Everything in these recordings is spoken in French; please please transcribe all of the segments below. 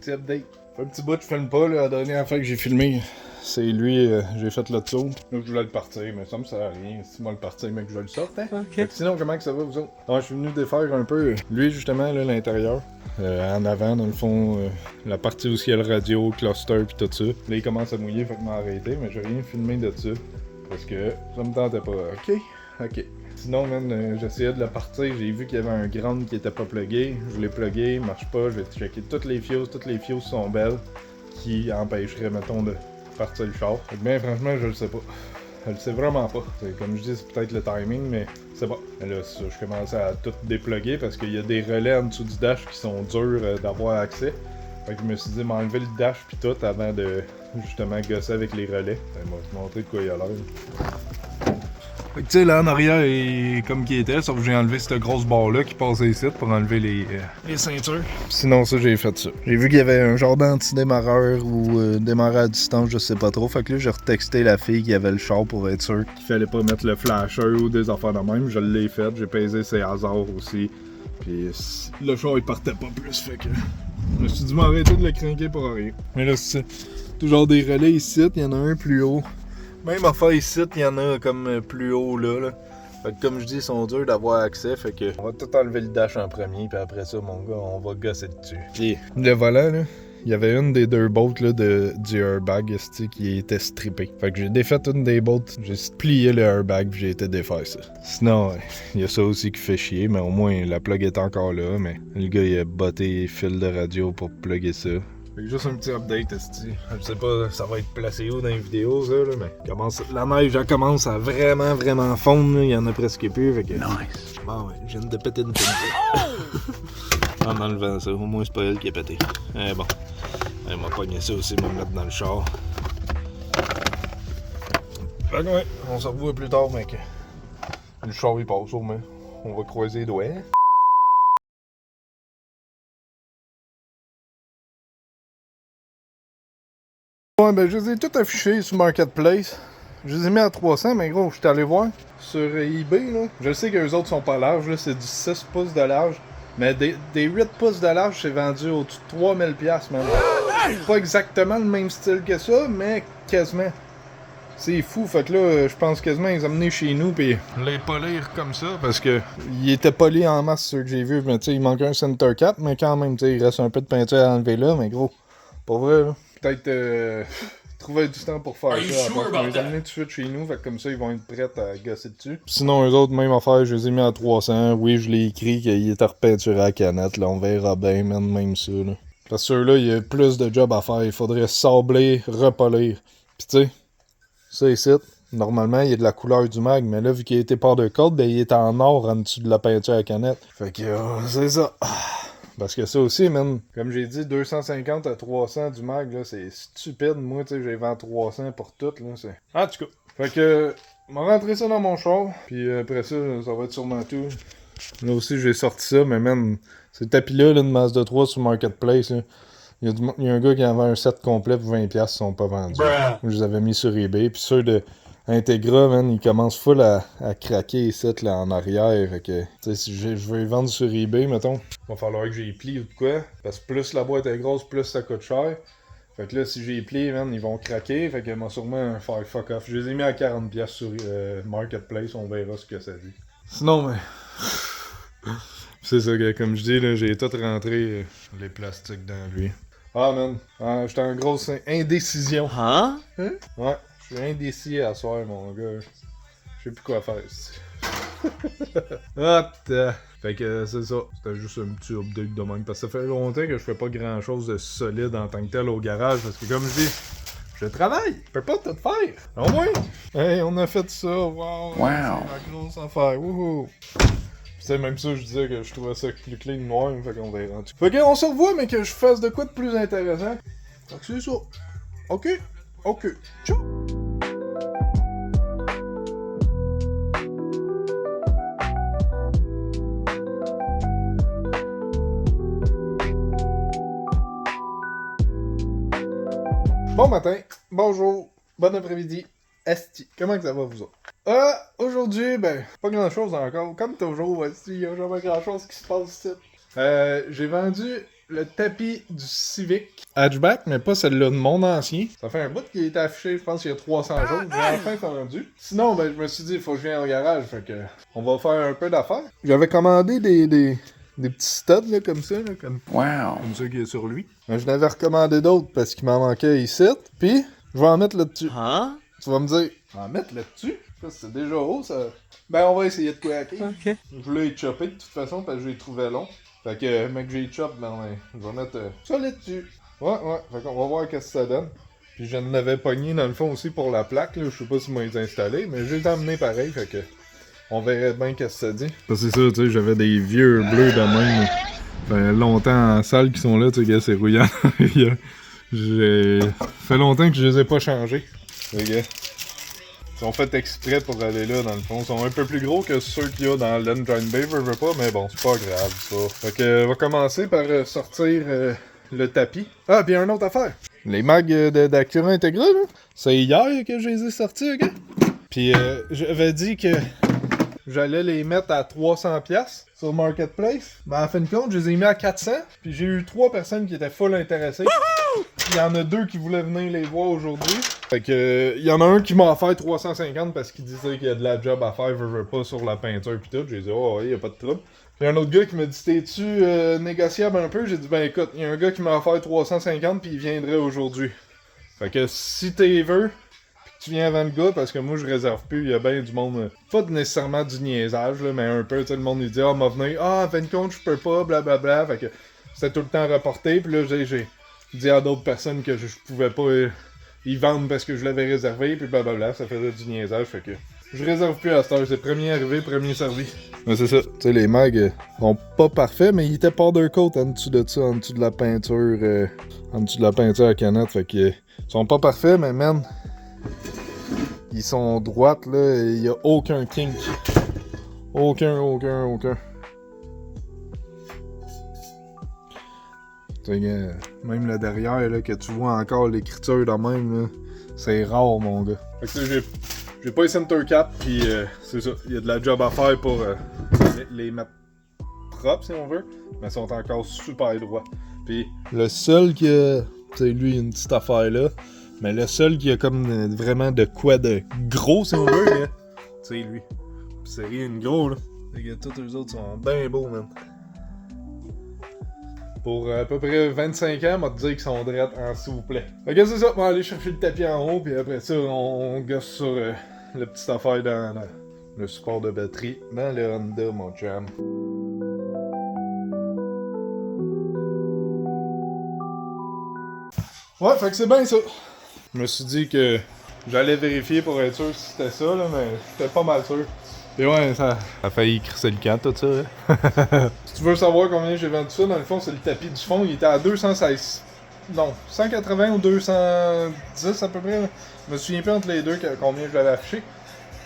petit update. Un petit bout, je filme pas, là, la dernière fois que j'ai filmé, c'est lui, j'ai fait le tour. Là, je voulais le partir, mais ça me sert à rien. Si moi le partir, mais que je le sorte, hein. Ok. Sinon, comment que ça va, vous autres? Je suis venu défaire un peu, lui, justement, là, l'intérieur. En avant, dans le fond, la partie où il y a le radio, cluster, pis tout ça. Là, il commence à mouiller, fait que m'a arrêté, mais j'ai rien filmé de ça. Parce que ça me tentait pas. Ok. Sinon, man, j'essayais de le partir, j'ai vu qu'il y avait un ground qui était pas plugué. Je l'ai plugué, il marche pas, j'ai checké toutes les fuses sont belles, qui empêcheraient, mettons, de partir le char. Fait que bien, franchement, je le sais pas. Je le sais vraiment pas. Comme je dis, c'est peut-être le timing, mais c'est pas. Là, ça, je commençais à tout dépluguer parce qu'il y a des relais en dessous du dash qui sont durs d'avoir accès. Fait que je me suis dit m'enlever le dash pis tout avant de justement gosser avec les relais. On va te montrer de quoi il a l'air. Fait que tu sais, là en arrière, il est comme qu'il était, sauf que j'ai enlevé cette grosse barre-là qui passait ici pour enlever les ceintures. Sinon, ça, j'ai fait ça. J'ai vu qu'il y avait un genre d'anti-démarreur ou démarreur à distance, je sais pas trop. Fait que là, j'ai retexté la fille qui avait le char pour être sûr qu'il fallait pas mettre le flasher ou des affaires de même. Je l'ai fait, j'ai pesé ses hasards aussi. Puis le char, il partait pas plus, fait que je me suis dit m'arrêter de le craquer pour rien. Mais là, c'est toujours des relais ici, il y en a un plus haut. Même affaire ici, il y en a comme plus haut là. Fait que comme je dis, ils sont durs d'avoir accès, fait que on va tout enlever le dash en premier, puis après ça, mon gars, on va gosser dessus. Puis le volant, là, il y avait une des deux bolts là, du airbag qui était strippée. Fait que j'ai défait une des bolts, j'ai plié le airbag, puis j'ai été défaire ça. Sinon, il y a ça aussi qui fait chier, mais au moins la plug est encore là, mais le gars il a botté les fils de radio pour plugger ça. Fait que juste un petit update, esti. Je sais pas ça va être placé où dans les vidéos, ça, là, mais la neige, elle commence à vraiment fondre, là. Il y en a presque plus, fait que... Nice! Bon, ouais, je viens de péter une pince. En enlevant ça, au moins c'est pas elle qui a pété. Bon. Elle m'a pogné ça aussi, me mettre dans le char. Fait que ouais, on se revoit plus tard, mec. Le char, il passe au moins. On va croiser les doigts. Ouais, ben, je les ai tous affichés sur Marketplace. Je les ai mis à 300, mais gros, je suis allé voir sur eBay, là. Je sais que les autres sont pas larges, là, c'est du 6 pouces de large. Mais des 8 pouces de large, c'est vendu au-dessus de 3000$, man. Pas exactement le même style que ça, mais quasiment. C'est fou, fait que là, je pense quasiment les amener chez nous pis les polir comme ça, parce que il était poli en masse, ceux que j'ai vu, mais tu sais, il manque un center cap, mais quand même, tu sais, il reste un peu de peinture à enlever là, mais gros, pour vrai, là, peut-être trouver du temps pour faire ça, on les amener tout de suite chez nous, fait que comme ça, ils vont être prêts à gosser dessus. Sinon, eux autres, même affaire, je les ai mis à 300, oui, je l'ai écrit qu'il était repeinturé à la canette, là, on verra bien, même ça, là. Parce que ceux-là, il y a plus de job à faire, il faudrait sabler, repolir, pis tu sais, ça ici, normalement, il y a de la couleur du mag, mais là, vu qu'il a été par de corde, ben, il est en or en dessous de la peinture à canette. Fait que, c'est ça. Parce que ça aussi, man, comme j'ai dit, 250 à 300 du mag, là, c'est stupide. Moi, tu sais, j'ai vendu 300 pour tout, là, c'est... En tout cas. Fait que, m'a rentré ça dans mon char, puis après ça, ça va être sûrement tout. Là aussi, j'ai sorti ça, mais man, ce tapis-là, là, de Mazda 3 sur Marketplace, là, il y a un gars qui avait un set complet pour 20$, ils sont pas vendus. Je les avais mis sur eBay. Puis ceux de Integra, man, ils commencent full à craquer les sets là, en arrière. Fait que, tu sais, si je veux les vendre sur eBay, mettons, il va falloir que j'ai plie ou de quoi. Parce que plus la boîte est grosse, plus ça coûte cher. Fait que là, si j'ai plie, man, ils vont craquer. Fait que m'a sûrement faire fuck off. Je les ai mis à 40$ sur Marketplace, on verra ce que ça dit. Sinon, mais. C'est ça, gars, comme je dis, là, j'ai tout rentré les plastiques dans lui. Ah, man, j'étais en grosse indécision. Hein? Ouais, je suis indécis à soir, mon gars. Je sais plus quoi faire ici. Fait que c'est ça. C'était juste un petit update de même. Parce que ça fait longtemps que je fais pas grand chose de solide en tant que tel au garage. Parce que comme je dis, je travaille. Je peux pas tout faire. Au moins. Hey, on a fait ça. Wow. C'est la grosse affaire. Wouhou. C'est même ça, je disais que je trouvais ça le clean noir, fait qu'on va y rentrer. Fait qu'on se revoit, mais que je fasse de quoi de plus intéressant. Fait que c'est ça. Ok. Ciao. Bon matin, bonjour, bon après-midi, esti. Comment que ça va vous autres? Aujourd'hui, ben, pas grand-chose encore. Comme toujours, il y a jamais grand-chose qui se passe ici. J'ai vendu le tapis du Civic hatchback, mais pas celle-là de mon ancien. Ça fait un bout qu'il est affiché, je pense qu'il y a 300 jours. J'ai enfin rendu. Sinon, ben, je me suis dit, il faut que je vienne au garage. Fait que, on va faire un peu d'affaires. J'avais commandé des petits studs, là, comme ça, là, comme ça qui est sur lui. Mais je n'avais recommandé d'autres parce qu'il m'en manquait ici. Puis, je vais en mettre là-dessus. Hein? Tu vas me dire, en mettre là-dessus? Ça, c'est déjà haut, ça. Ben, on va essayer de craquer. Ok. Je voulais être chopé de toute façon parce que je les trouvais longs. Fait que, mec, j'ai chop, ben ouais, je vais mettre ça là-dessus. Ouais, fait qu'on va voir qu'est-ce que ça donne. Puis je l'avais pogné dans le fond aussi pour la plaque, là. Je sais pas si moi les installé, mais je les ai emmenés pareil, fait que on verrait bien qu'est-ce que ça dit. C'est ça, tu sais, j'avais des vieux bleus de même. Ça fait longtemps en salle qui sont là, tu sais, gars, c'est rouillant. J'ai fait longtemps que je les ai pas changés. Les gars. Ils sont faits exprès pour aller là, dans le fond. Ils sont un peu plus gros que ceux qu'il y a dans l'Engine Bay, je veux pas, mais bon, c'est pas grave, ça. Fait que, on va commencer par sortir le tapis. Ah, puis une autre affaire. Les mags d'Acura Integra, là, c'est hier que je les ai sortis, ok? Puis, j'avais dit que j'allais les mettre à 300$ sur Marketplace. Mais en fin de compte, je les ai mis à 400. Puis j'ai eu 3 personnes qui étaient full intéressées. Il y en a 2 qui voulaient venir les voir aujourd'hui. Fait que, il y en a un qui m'a offert 350 parce qu'il disait qu'il y a de la job à faire, je veux pas, sur la peinture pis tout. J'ai dit, oh, ouais, y a pas de trouble. Puis un autre gars qui m'a dit, t'es-tu négociable un peu? J'ai dit, ben écoute, il y a un gars qui m'a offert 350 puis il viendrait aujourd'hui. Fait que si t'es veux, tu viens avant le gars, parce que moi je réserve plus, il y a bien du monde, pas nécessairement du niaisage, là, mais un peu, tu sais, le monde il dit, ah, m'a venu, ah, en fin de compte, je peux pas, blablabla, fait que c'était tout le temps reporté, puis là, j'ai dit à d'autres personnes que je pouvais pas y vendre parce que je l'avais réservé, puis blablabla, ça faisait du niaisage, fait que je réserve plus à cette heure, c'est premier arrivé, premier servi. Mais c'est ça, tu sais, les mags sont pas parfaits, mais ils étaient powder coat en dessous de ça, en dessous de la peinture, à canette, fait que ils sont pas parfaits, mais man, ils sont droites, là, et il y a aucun kink. Aucun. T'sais, même là derrière, là, que tu vois encore l'écriture de même, là, c'est rare, mon gars. Fait que j'ai pas les center cap, pis c'est ça, il y a de la job à faire pour les mettre propres, si on veut, mais ils sont encore super droits. Pis le seul qui a, tu sais, lui, une petite affaire là, mais le seul qui a comme vraiment de quoi de gros, si on veut, là, tu sais, lui. Pis c'est rien de gros, là. Les gars, tous les autres sont bien beaux, man. Pour à peu près 25 ans, on va te dire qu'ils sont drettes en s'il vous plaît. Fait que c'est ça, on va aller chercher le tapis en haut, puis après ça, on gosse sur la petite affaire dans le support de batterie, dans le Honda, mon chum. Ouais, fait que c'est bien ça. Je me suis dit que j'allais vérifier pour être sûr si c'était ça, là, mais j'étais pas mal sûr. Et ouais, ça a failli crisser le camp, tout ça. Hein? Si tu veux savoir combien j'ai vendu ça, dans le fond, c'est le tapis du fond. Il était à 216. Non, 180 ou 210 à peu près. Là. Je me souviens plus entre les deux combien je l'avais affiché.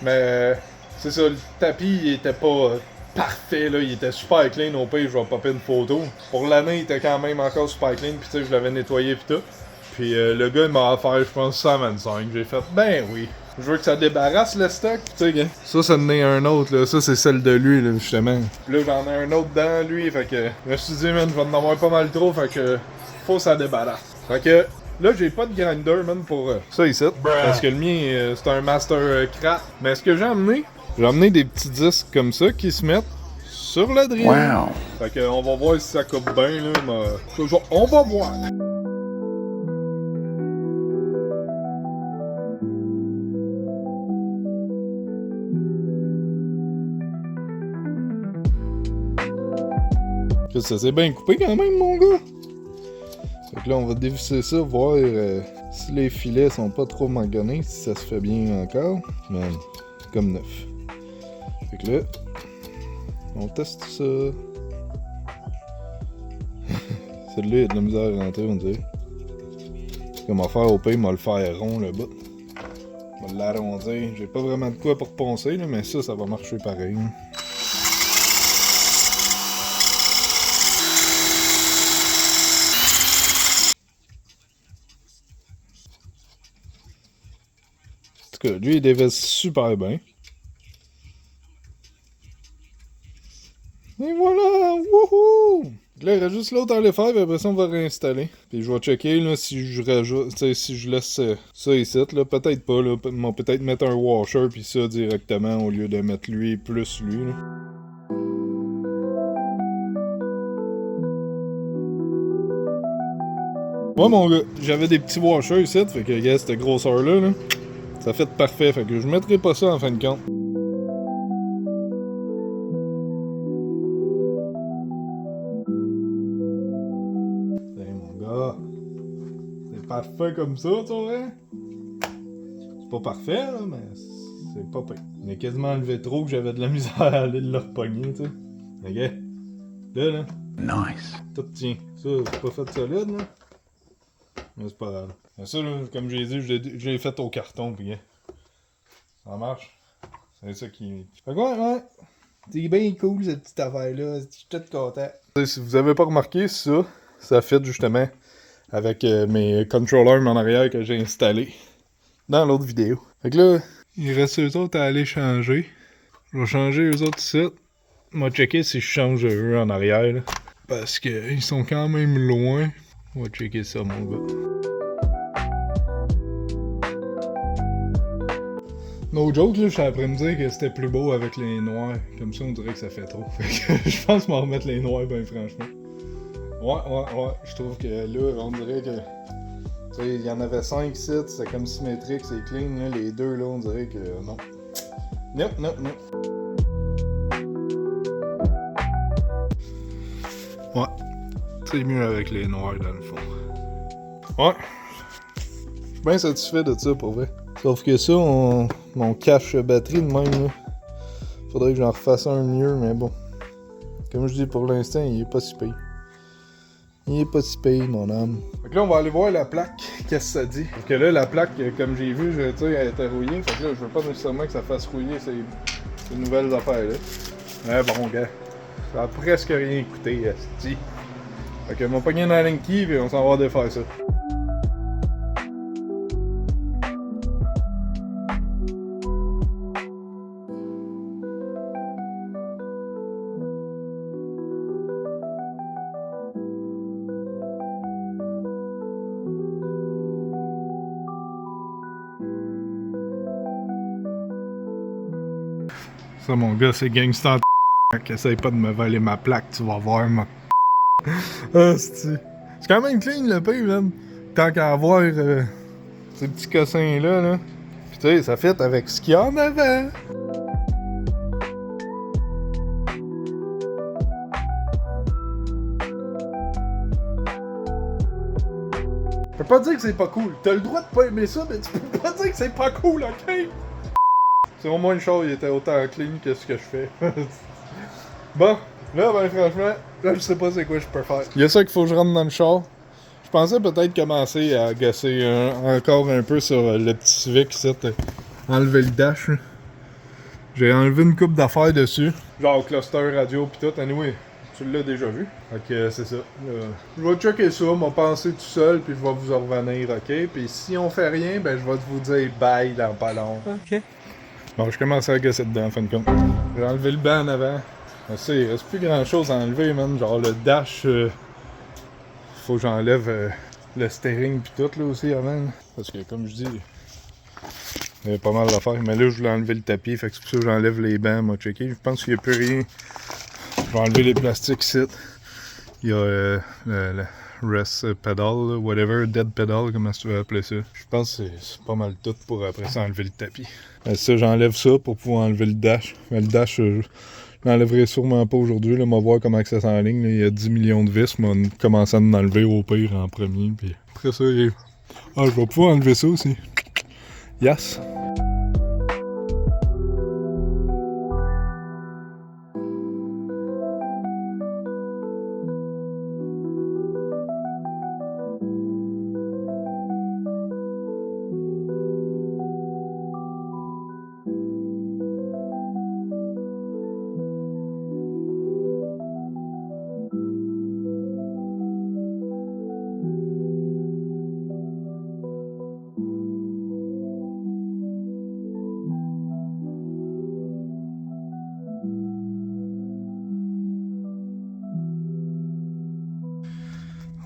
Mais c'est ça, le tapis, il était pas parfait, là. Il était super clean. Au pire, je vais popper une photo. Pour l'année, il était quand même encore super clean. Puis tu sais, je l'avais nettoyé pis tout. Puis le gars, il m'a offert, je pense, 125. J'ai fait, ben oui. Je veux que ça débarrasse le stock, tu sais, ça en est un autre, là. Ça, c'est celle de lui, là, justement. Puis là, j'en ai un autre dans lui, fait que je me suis dit, man, je vais en avoir pas mal trop, fait que faut que ça débarrasse. Fait que là, j'ai pas de grinder, man, pour ça ici. Parce que le mien, c'est un Master Craft. Mais ce que j'ai amené des petits disques comme ça qui se mettent sur le drill. Wow. Fait que on va voir si ça coupe bien, là, mais on va voir. Ça s'est bien coupé quand même, mon gars. Fait que là, on va dévisser ça, voir si les filets sont pas trop maganés, si ça se fait bien encore. Mais comme neuf. Fait que là, on teste ça. Celui-là, il y a de la misère à rentrer, on dirait. Comme on va faire au pays, on va le faire rond le bas. On va l'arrondir. J'ai pas vraiment de quoi pour poncer, là, mais ça va marcher pareil. En tout cas, lui, il dévisse super bien. Et voilà! Wouhou! Là, il reste juste l'autre à aller faire, puis après ça, on va réinstaller. Puis je vais checker là, si je rajoute, tu sais, si je laisse ça ici, là, peut-être pas, là. Ils vont peut-être mettre un washer, puis ça directement, au lieu de mettre lui plus lui, là. Ouais, mon gars, j'avais des petits washers ici, fait que, gars, cette grosseur-là, là, ça fait parfait, fait que je mettrai pas ça en fin de compte. Hey, mon gars, c'est parfait comme ça, tu vois? C'est pas parfait, là, mais c'est pas pire. On a quasiment enlevé trop que j'avais de la misère à aller le repogner, tu sais. Ok? Là, Nice. tout tient. Ça, c'est pas fait solide, là. Mais c'est pas grave. Mais ça, là, comme j'ai dit, je l'ai fait au carton, pis ça marche. C'est ça qui... Fait que ouais. C'est bien cool, cette petite affaire-là. Je suis tout content. Si vous avez pas remarqué, ça fait justement avec mes controllers en arrière que j'ai installés dans l'autre vidéo. Fait que là, il reste eux autres à aller changer. Je vais changer eux autres ici. Je vais checker si je change eux en arrière, là. Parce qu'ils sont quand même loin. On va checker ça, mon gars. No joke, là, je suis après me dire que c'était plus beau avec les noirs. Comme ça, on dirait que ça fait trop. Fait que je pense m'en remettre les noirs, ben franchement. Ouais. Je trouve que là, on dirait que... Tu sais, il y en avait 5 sites, c'est comme symétrique, c'est clean. Là, les deux, là, on dirait que non. Non. Ouais. C'est mieux avec les noirs, dans le fond. Ouais. Je suis bien satisfait de ça, pour vrai. Sauf que ça, mon cache batterie de même, là. Faudrait que j'en refasse un mieux, mais bon. Comme je dis, pour l'instant, il est pas si pire. Il est pas si pire, mon âme. Fait que là, on va aller voir la plaque. Qu'est-ce que ça dit? Parce que là, la plaque, comme j'ai vu, tu sais, elle était rouillée. Fait que là, je veux pas nécessairement que ça fasse rouiller ces nouvelles affaires-là. Mais bon, gars. Ça a presque rien coûté, esti. Fait que mon pogné dans la ligne key, et on s'en va défaire ça. Ça, mon gars, c'est gangsta. Essaye pas de me voler ma plaque, tu vas voir, moi. Ah, c'est quand même clean, le pays, même. Tant qu'à avoir ces petits cossins-là, là. Pis tu sais, ça fit avec ce qu'il y a en avant. Tu peux pas dire que c'est pas cool. T'as le droit de pas aimer ça, mais tu peux pas dire que c'est pas cool, ok? C'est au moins une chose, il était autant clean que ce que je fais. Bon, là, ben franchement, là, je sais pas c'est quoi je peux faire. Il y a ça qu'il faut que je rentre dans le char. Je pensais peut-être commencer à gosser encore un peu sur le petit Civic ici, enlever le dash. J'ai enlevé une coupe d'affaires dessus. Genre cluster radio pis tout, anyway. Tu l'as déjà vu. Ok, c'est ça. Je vais checker ça, m'en penser tout seul, puis je vais vous en revenir, ok? Puis si on fait rien, ben je vais vous dire bye dans pas long. Ok. Bon, je commence à gosser dedans, en fin de compte. J'ai enlevé le banc en avant. Mais ça, il reste plus grand chose à enlever, man. Genre le dash, faut que j'enlève le steering pis tout là aussi avant. Parce que comme je dis, il y avait pas mal d'affaires. Mais là, je voulais enlever le tapis, fait que c'est pour ça que j'enlève les bancs, m'a checké. Je pense qu'il n'y a plus rien. Je vais enlever les plastiques ici. Il y a le rest pedal, là, whatever, dead pedal, comment tu veux appeler ça. Je pense que c'est pas mal tout pour après ça enlever le tapis. Mais ça, j'enlève ça pour pouvoir enlever le dash. Mais le dash, je l'enlèverai sûrement pas aujourd'hui. On va voir comment que ça s'enligne. Il y a 10 millions de vis. On va commencer à en enlever au pire en premier. Puis après ça, je vais pouvoir enlever ça aussi. Yes!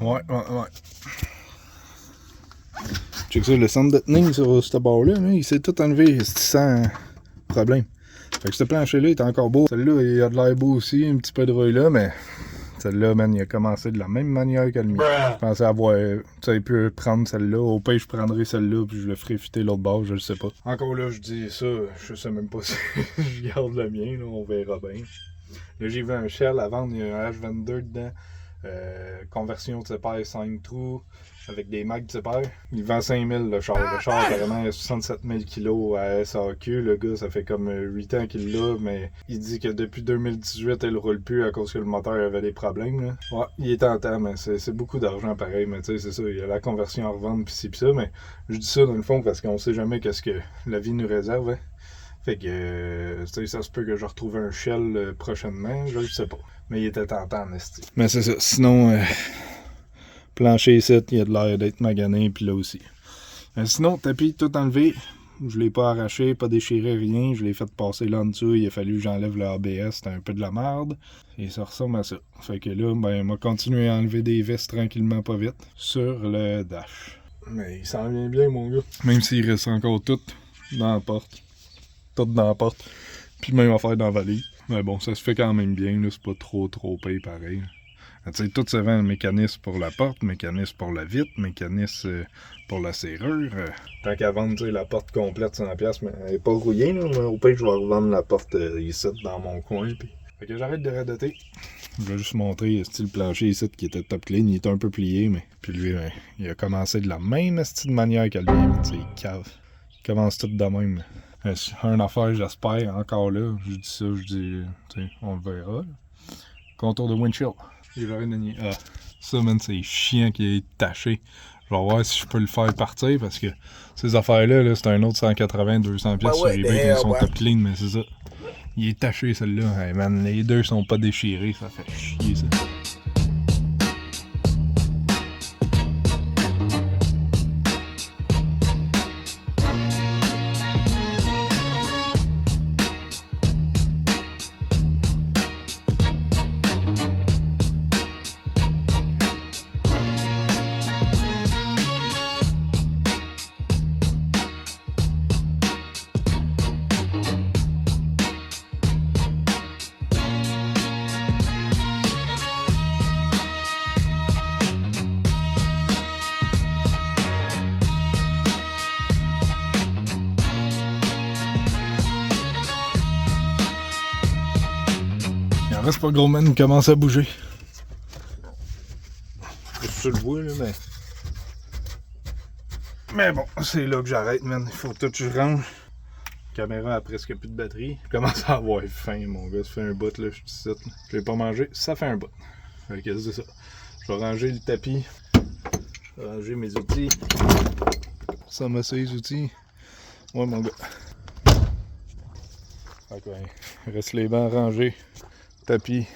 Ouais. Check ça, le centre de tenir sur ce bord-là, il s'est tout enlevé sans problème. Fait que ce plancher-là est encore beau. Celui-là, il a de l'air beau aussi, un petit peu de rouille là, mais celle-là, man, il a commencé de la même manière que le mien. Je pensais avoir, tu sais, pu prendre celle-là. Au pire, je prendrais celle-là, puis je le ferais fitter l'autre bord, je le sais pas. Encore là, je dis ça, je sais même pas si je garde le mien, là, on verra bien. Là, j'ai vu un Shell à vendre, il y a un H22 dedans. Conversion de paire 5 trous avec des mags de paire. Il vend 5000 le char. Le char carrément a 67 000 kg à SAQ. Le gars, ça fait comme 8 ans qu'il l'a, mais il dit que depuis 2018, il roule plus à cause que le moteur avait des problèmes. Là. Ouais, il est tentant, mais c'est beaucoup d'argent pareil. Mais tu sais, c'est ça, il y a la conversion à revendre pis ci pis ça. Mais je dis ça dans le fond parce qu'on sait jamais qu'est-ce que la vie nous réserve. Hein. Fait que, ça se peut que je retrouve un Shell prochainement, je le sais pas. Mais il était tentant en esti. Mais c'est ça, sinon, plancher ici, il y a de l'air d'être magané, puis là aussi. Sinon, tapis tout enlevé, je l'ai pas arraché, pas déchiré, rien. Je l'ai fait passer là en dessous, il a fallu que j'enlève le ABS, c'était un peu de la merde. Et ça ressemble à ça. Fait que là, ben, on va continuer à enlever des vis tranquillement, pas vite, sur le dash. Mais il s'en vient bien, mon gars. Même s'il reste encore tout dans la porte. Tout dans la porte. Puis même affaire dans la valise. Mais bon, ça se fait quand même bien, là. C'est pas trop payé pareil. Tu sais, tout se vend, mécanisme pour la porte, mécanisme pour la vitre, mécanisme pour la serrure. Tant qu'à vendre, tu sais, la porte complète 100$, mais elle est pas rouillée, là. Mais au pire, je vais revendre la porte ici, dans mon coin. Puis... Fait que j'arrête de radoter. Je vais juste montrer le plancher ici qui était top clean. Il était un peu plié, mais. Puis lui, ben, il a commencé de la même style manière qu'elle vient, tu sais, il cave. Il commence tout de même. Un affaire, j'espère, encore là. Je dis ça, je dis, tu sais, on le verra. Là. Contour de windshield. Ça, man, c'est chiant qu'il est taché. Je vais voir si je peux le faire partir parce que ces affaires-là, là, c'est un autre 180-200$ sur eBay qui sont top clean, mais c'est ça. Il est taché, celle-là. Hey, man, les deux sont pas déchirés, ça fait chier, ça. Reste pas gros, man, il commence à bouger. Je le vois, là, mais. Mais bon, c'est là que j'arrête, man. Il faut tout que je range. La caméra a presque plus de batterie. Je commence à avoir faim, mon gars. Ça fait un bout, là, je suis ici. Je l'ai pas mangé, ça fait un bout. Fait que c'est ça. Je vais ranger le tapis. Je vais ranger mes outils. Ça m'a les outils. Ouais, mon gars. Fait que, il reste les bancs rangés. Tapis.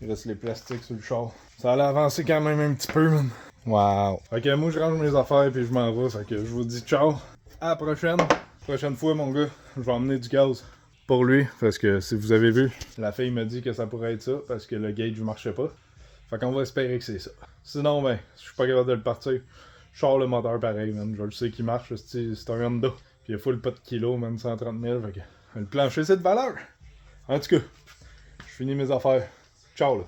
Il reste les plastiques sur le char. Ça allait avancer quand même un petit peu, man. Wow. Fait que moi, je range mes affaires puis je m'en vais. Fait que je vous dis ciao. À la prochaine. Prochaine fois, mon gars, je vais emmener du gaz pour lui. Parce que si vous avez vu, la fille m'a dit que ça pourrait être ça. Parce que le gauge marchait pas. Fait qu'on va espérer que c'est ça. Sinon, ben, si je suis pas capable de le partir, je sors le moteur pareil, man. Je le sais qu'il marche. C'est un Honda. Puis il a full pas de kilos, man. 130 000. Fait que le plancher, c'est de valeur. En tout cas. Je finis mes affaires. Ciao là.